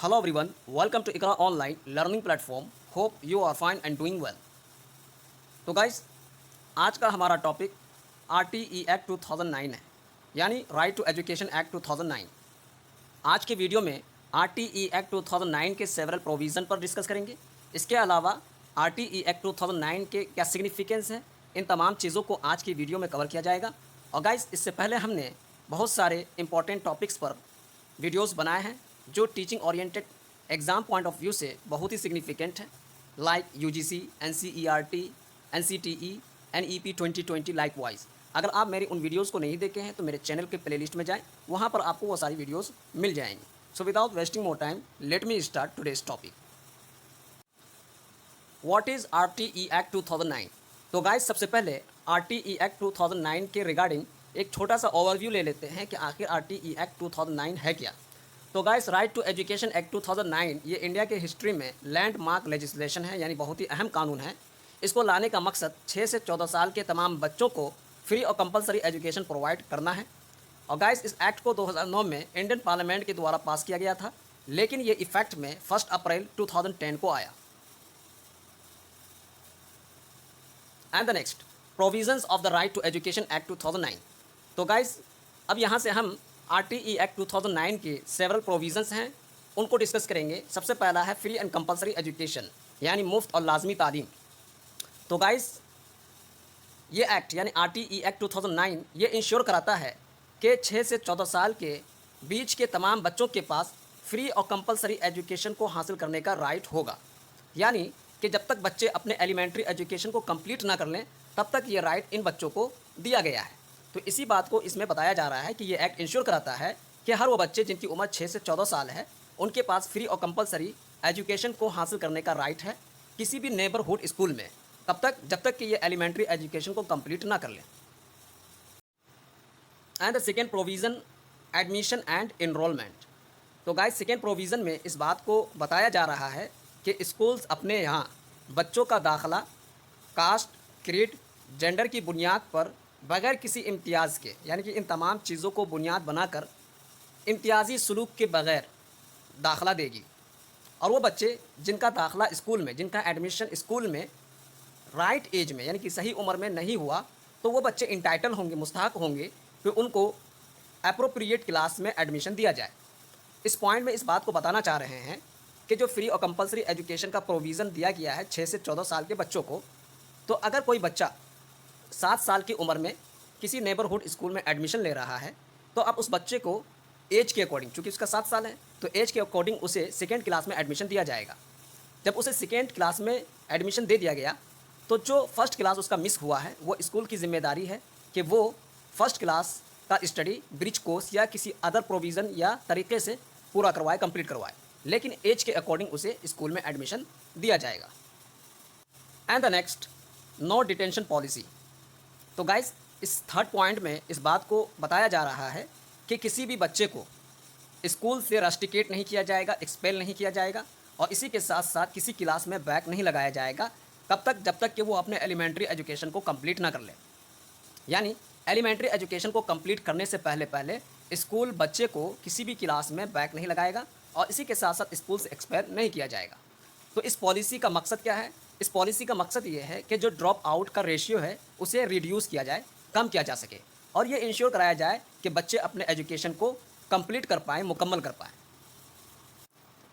Hello everyone, welcome to ICRA online learning platform. Hope you are fine and doing well. तो guys आज का हमारा topic RTE act 2009 है, यानी right to education act 2009। आज के वीडियो में RTE एक्ट 2009 के सेवरल प्रोविज़न पर डिस्कस करेंगे। इसके अलावा RTE एक्ट 2009 के क्या सिग्निफिकेंस है, इन तमाम चीज़ों को आज की वीडियो में कवर किया जाएगा। और गाइस इससे पहले हमने बहुत सारे इंपॉर्टेंट टॉपिक्स पर वीडियोस बनाए हैं जो teaching oriented exam point of view से बहुत ही सिग्निफिकेंट है, like UGC, NCERT, NCTE, NEP 2020 like wise. अगर आप मेरी उन वीडियोस को नहीं देखे हैं तो मेरे चैनल के प्लेलिस्ट में जाएं, वहां पर आपको वो सारी वीडियोस मिल जाएंगी। So without wasting more time let me start today's topic. What is RTE act 2009? तो गाइस सबसे पहले RTE एक्ट 2009 के रिगार्डिंग एक छोटा सा ओवरव्यू ले लेते हैं कि आखिर RTE एक्ट 2009 है क्या। तो guys right to education act 2009 ये इंडिया के हिस्ट्री में लैंडमार्क लेजिस्लेशन है, यानी बहुत ही अहम कानून है। इसको लाने का मकसद 6 से 14 साल के तमाम बच्चों को फ्री और कंपलसरी एजुकेशन प्रोवाइड करना है। और गाइस इस एक्ट को 2009 में इंडियन पार्लियामेंट के द्वारा पास किया गया था, लेकिन ये इफेक्ट में 1 अप्रैल 2010 को आया। And the next provisions of the right to education act 2009। तो गाइस अब यहाँ से हम RTE एक्ट 2009 के सेवरल प्रोविजंस हैं उनको डिस्कस करेंगे। सबसे पहला है फ्री एंड कंपलसरी एजुकेशन, यानी मुफ्त और लाजमी तालीम। तो गाइस ये एक्ट यानी RTE एक्ट 2009 ये इंश्योर कराता है कि 6 से 14 साल के बीच के तमाम बच्चों के पास फ्री और कंपलसरी एजुकेशन को हासिल करने का राइट होगा। यानी कि जब तक बच्चे अपने एलिमेंट्री एजुकेशन को कंप्लीट ना कर लें तब तक ये राइट इन बच्चों को दिया गया है। तो इसी बात को इसमें बताया जा रहा है कि ये एक्ट इंश्योर कराता है कि हर वो बच्चे जिनकी उम्र 6 से 14 साल है उनके पास फ्री और कंपलसरी एजुकेशन को हासिल करने का राइट है किसी भी नेबरहुड स्कूल में, तब तक जब तक कि ये एलिमेंट्री एजुकेशन को कंप्लीट ना कर लें। And the second provision admission and enrollment. तो गाइस सेकेंड प्रोविज़न में इस बात को बताया जा रहा है कि स्कूल्स अपने यहाँ बच्चों का दाखिला कास्ट, क्रीड, जेंडर की बुनियाद पर बगैर किसी इम्तियाज़ के, यानी कि इन तमाम चीज़ों को बुनियाद बनाकर इम्तियाजी सलूक के बगैर दाखिला देगी। और वो बच्चे जिनका दाखिला स्कूल में, जिनका एडमिशन स्कूल में राइट एज में यानी कि सही उम्र में नहीं हुआ, तो वो बच्चे इंटाइटल होंगे, मुस्तहक होंगे कि उनको अप्रोप्रिएट क्लास में एडमिशन दिया जाए। इस पॉइंट में इस बात को बताना चाह रहे हैं कि जो फ्री और कंपलसरी एजुकेशन का प्रोविज़न दिया गया है 6 से 14 साल के बच्चों को, तो अगर कोई बच्चा 7 साल की उम्र में किसी नेबरहुड स्कूल में एडमिशन ले रहा है तो अब उस बच्चे को एज के अकॉर्डिंग, चूँकि उसका 7 साल है तो एज के अकॉर्डिंग उसे सेकेंड क्लास में एडमिशन दिया जाएगा। जब उसे सेकेंड क्लास में एडमिशन दे दिया गया तो जो फर्स्ट क्लास उसका मिस हुआ है वो स्कूल की जिम्मेदारी है कि वो फर्स्ट क्लास का स्टडी ब्रिज कोर्स या किसी अदर प्रोविज़न या तरीके से पूरा करवाए, कंप्लीट करवाए, लेकिन एज के अकॉर्डिंग उसे स्कूल में एडमिशन दिया जाएगा। And the next no detention policy. तो गाइस इस थर्ड पॉइंट में इस बात को बताया जा रहा है कि किसी भी बच्चे को स्कूल से रस्टिकेट नहीं किया जाएगा, एक्सपेल नहीं किया जाएगा, और इसी के साथ साथ किसी क्लास में बैक नहीं लगाया जाएगा तब तक जब तक कि वो अपने एलिमेंट्री एजुकेशन को कंप्लीट ना कर ले। यानी एलिमेंट्री एजुकेशन को कंप्लीट करने से पहले पहले स्कूल बच्चे को किसी भी क्लास में बैक नहीं लगाएगा और इसी के साथ साथ स्कूल से एक्सपेल नहीं किया जाएगा। तो इस पॉलिसी का मकसद क्या है? इस पॉलिसी का मकसद ये है कि जो ड्रॉप आउट का रेशियो है उसे रिड्यूस किया जाए, कम किया जा सके, और ये इंश्योर कराया जाए कि बच्चे अपने एजुकेशन को कंप्लीट कर पाएँ, मुकम्मल कर पाएँ।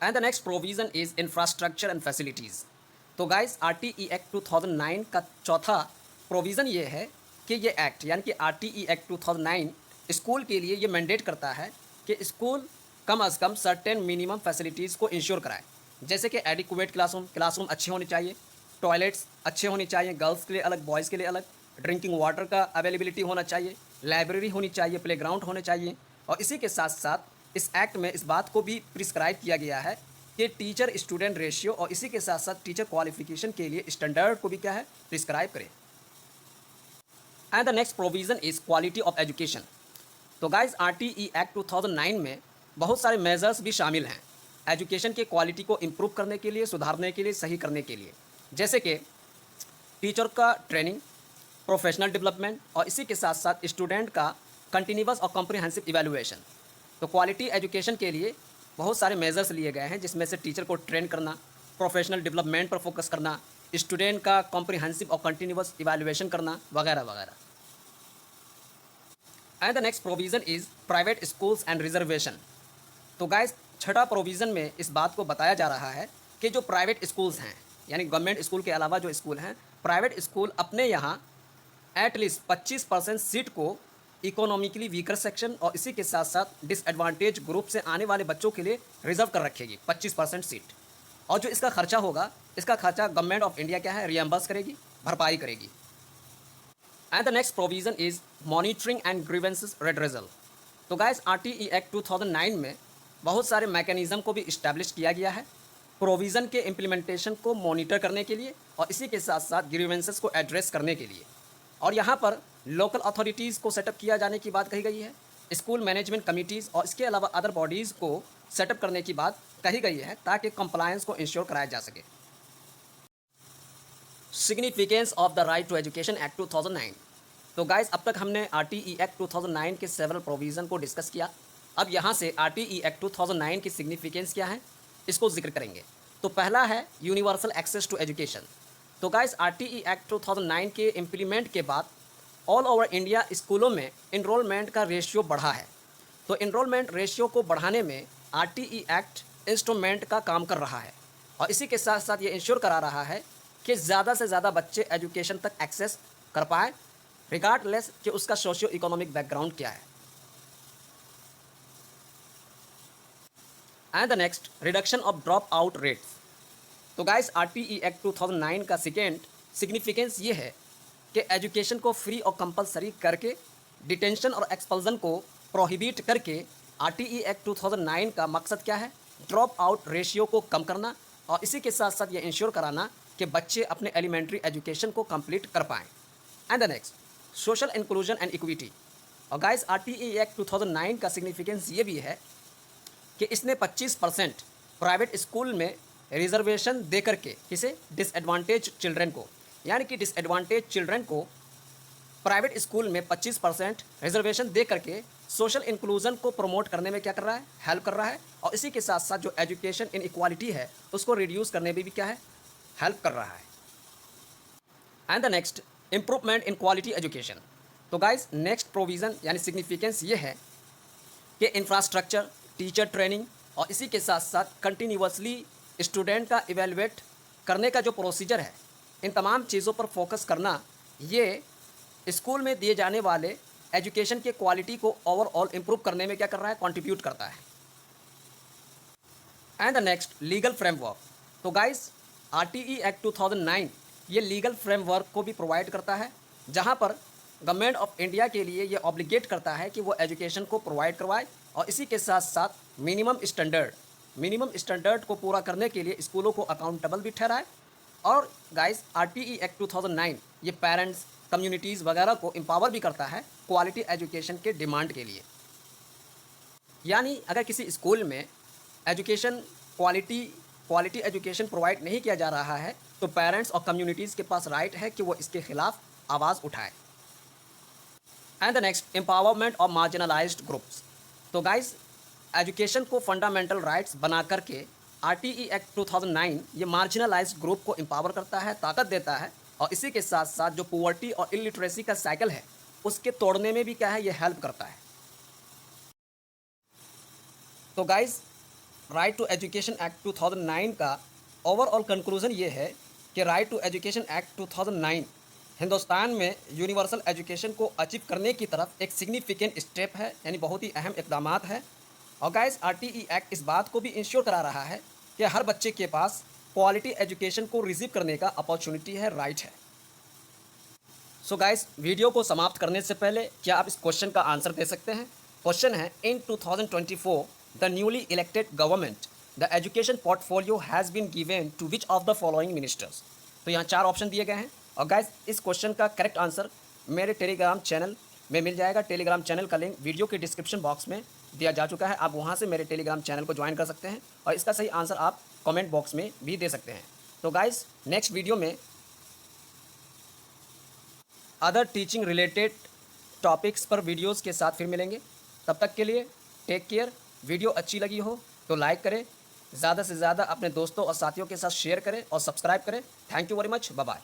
And the next provision is infrastructure and facilities. तो गाइस RTE एक्ट 2009 का चौथा प्रोविज़न ये है कि ये एक्ट यानी कि RTE एक्ट 2009 स्कूल के लिए ये मैंडेट करता है कि स्कूल कम अज़ कम सर्टेन मिनिमम फैसिलिटीज़ को इंश्योर कराए, जैसे कि एडिक्वेट क्लासरूम अच्छे होने चाहिए, टॉयलेट्स अच्छे होने चाहिए, गर्ल्स के लिए अलग, बॉयज़ के लिए अलग, ड्रिंकिंग वाटर का अवेलेबिलिटी होना चाहिए, लाइब्रेरी होनी चाहिए, प्लेग्राउंड होने चाहिए। और इसी के साथ साथ इस एक्ट में इस बात को भी प्रिस्क्राइब किया गया है कि टीचर स्टूडेंट रेशियो और इसी के साथ साथ टीचर क्वालिफिकेशन के लिए स्टैंडर्ड को भी क्या है, प्रिस्क्राइब करें। And the next provision is quality of education. तो गाइस RTE एक्ट 2009 में बहुत सारे मेजर्स भी शामिल हैं एजुकेशन के क्वालिटी को इम्प्रूव करने के लिए, सुधारने के लिए, सही करने के लिए, जैसे कि टीचर का ट्रेनिंग, प्रोफेशनल डेवलपमेंट और इसी के साथ साथ स्टूडेंट का कंटिन्यूअस और कॉम्प्रिहेंसिव इवैल्यूएशन। तो क्वालिटी एजुकेशन के लिए बहुत सारे मेजर्स लिए गए हैं, जिसमें से टीचर को ट्रेन करना, प्रोफेशनल डेवलपमेंट पर फोकस करना, स्टूडेंट का कॉम्प्रिहेंसिव और कंटिन्यूअस इवैल्यूएशन करना वगैरह वगैरह। And the next provision is private schools and reservation. तो गाइस छठा प्रोविज़न में इस बात को बताया जा रहा है कि जो प्राइवेट स्कूल्स हैं, यानी गवर्नमेंट स्कूल के अलावा जो स्कूल हैं, प्राइवेट स्कूल अपने यहाँ एटलीस्ट 25% सीट को इकोनॉमिकली वीकर सेक्शन और इसी के साथ साथ डिसएडवांटेज ग्रुप से आने वाले बच्चों के लिए रिजर्व कर रखेगी 25% सीट। और जो इसका खर्चा होगा, इसका खर्चा गवर्नमेंट ऑफ इंडिया क्या है, रियम्बर्स करेगी, भरपाई करेगी। And the next provision is monitoring and grievances redressal. तो गाइस RTE एक्ट 2009 में बहुत सारे मैकेनिज़्म को भी इस्टेब्लिश किया गया है प्रोविज़न के इम्प्लीमेंटेशन को मॉनिटर करने के लिए और इसी के साथ साथ ग्रीवेंसेस को एड्रेस करने के लिए। और यहाँ पर लोकल अथॉरिटीज़ को सेटअप किया जाने की बात कही गई है, स्कूल मैनेजमेंट कमिटीज़ और इसके अलावा अदर बॉडीज़ को सेटअप करने की बात कही गई है ताकि कंप्लायंस को इंश्योर कराया जा सके। Significance of the right to education act 2009। तो गाइस अब तक हमने RTE एक्ट 2009 के सेवरल प्रोविज़न को डिस्कस किया। अब यहाँ से RTE एक्ट 2009 की सिग्निफिकेंस क्या है, इसको जिक्र करेंगे। तो पहला है यूनिवर्सल एक्सेस टू एजुकेशन। तो गाइस RTE एक्ट 2009 के इम्प्लीमेंट के बाद ऑल ओवर इंडिया स्कूलों में इनरोलमेंट का रेशियो बढ़ा है। तो इनरोलमेंट रेशियो को बढ़ाने में RTE एक्ट इंस्ट्रूमेंट का काम कर रहा है और इसी के साथ साथ ये इंश्योर करा रहा है कि ज़्यादा से ज़्यादा बच्चे एजुकेशन तक एक्सेस कर पाएँ, रिगार्डलेस कि उसका सोशियो इकोनॉमिक बैकग्राउंड क्या है। And the next reduction of drop out rates. तो गाइस RTE एक्ट 2009 का सेकेंड सिग्निफिकेंस ये है कि एजुकेशन को फ्री और कंपलसरी करके डिटेंशन और एक्सपल्जन को प्रोहिबिट करके RTE एक्ट 2009 का मकसद क्या है, ड्रॉप आउट रेशियो को कम करना और इसी के साथ साथ ये इंश्योर कराना कि बच्चे अपने एलिमेंट्री एजुकेशन को कंप्लीट कर पाएँ। And the next social inclusion and equity. और गाइस RTE एक्ट 2009 का सिग्निफिकेंस ये भी है कि इसने 25% प्राइवेट स्कूल में रिजर्वेशन दे करके किसे, डिसएडवांटेज चिल्ड्रन को, यानी कि डिसएडवांटेज चिल्ड्रन को प्राइवेट स्कूल में 25% रिजर्वेशन दे करके सोशल इंक्लूजन को प्रमोट करने में क्या कर रहा है, हेल्प कर रहा है और इसी के साथ साथ जो एजुकेशन इन इक्वालिटी है उसको रिड्यूस करने में भी क्या है, हेल्प कर रहा है। And the next improvement in quality education. तो गाइस नेक्स्ट प्रोविज़न यानी सिग्निफिकेंस ये है कि इंफ्रास्ट्रक्चर, टीचर ट्रेनिंग और इसी के साथ साथ कंटिन्यूसली स्टूडेंट का इवेलुएट करने का जो प्रोसीजर है, इन तमाम चीज़ों पर फोकस करना ये स्कूल में दिए जाने वाले एजुकेशन के क्वालिटी को ओवरऑल इम्प्रूव करने में क्या कर रहा है, कंट्रीब्यूट करता है। And the next legal framework. तो गाइस RTE एक्ट 2009 ये लीगल फ्रेमवर्क को भी प्रोवाइड करता है, जहाँ पर गवर्नमेंट ऑफ इंडिया के लिए ये ऑब्लिगेट करता है कि वो एजुकेशन को प्रोवाइड करवाए और इसी के साथ साथ मिनिमम स्टैंडर्ड को पूरा करने के लिए स्कूलों को अकाउंटेबल भी ठहराए। और गाइस RTE एक्ट 2009 ये पेरेंट्स, कम्युनिटीज़ वगैरह को एम्पावर भी करता है क्वालिटी एजुकेशन के डिमांड के लिए। यानी अगर किसी स्कूल में एजुकेशन क्वालिटी एजुकेशन प्रोवाइड नहीं किया जा रहा है तो पेरेंट्स और कम्युनिटीज़ के पास राइट है कि वो इसके खिलाफ आवाज़ उठाए। And the next empowerment of marginalised groups. तो गाइस एजुकेशन को फंडामेंटल राइट्स बना करके RTE एक्ट 2009 ये मार्जिनलाइज्ड ग्रुप को एम्पावर करता है, ताकत देता है और इसी के साथ साथ जो पॉवर्टी और इलिटरेसी का साइकिल है उसके तोड़ने में भी क्या है, ये हेल्प करता है। तो guys right to education act 2009 का ओवरऑल कंक्लूजन ये है कि right to education act 2009 Hindustan में यूनिवर्सल एजुकेशन को अचीव करने की तरफ एक सिग्निफिकेंट स्टेप है, यानी बहुत ही अहम इकदामात है। और गाइस RTE एक्ट इस बात को भी इंश्योर करा रहा है कि हर बच्चे के पास क्वालिटी एजुकेशन को रिसीव करने का अपॉर्चुनिटी है, राइट है। सो गाइस वीडियो को समाप्त करने से पहले क्या आप इस क्वेश्चन का आंसर दे सकते हैं। क्वेश्चन है, in 2024 the newly elected government the education portfolio has been given to which of the following ministers. तो यहाँ 4 ऑप्शन दिए गए हैं और गाइस इस क्वेश्चन का करेक्ट आंसर मेरे टेलीग्राम चैनल में मिल जाएगा। टेलीग्राम चैनल का लिंक वीडियो के डिस्क्रिप्शन बॉक्स में दिया जा चुका है, आप वहाँ से मेरे टेलीग्राम चैनल को ज्वाइन कर सकते हैं और इसका सही आंसर आप कमेंट बॉक्स में भी दे सकते हैं। तो गाइस नेक्स्ट वीडियो में अदर टीचिंग रिलेटेड टॉपिक्स पर वीडियोस के साथ फिर मिलेंगे। तब तक के लिए टेक केयर। वीडियो अच्छी लगी हो तो लाइक करें, ज़्यादा से ज़्यादा अपने दोस्तों और साथियों के साथ शेयर करें और सब्सक्राइब करें। Thank you very much, bye bye.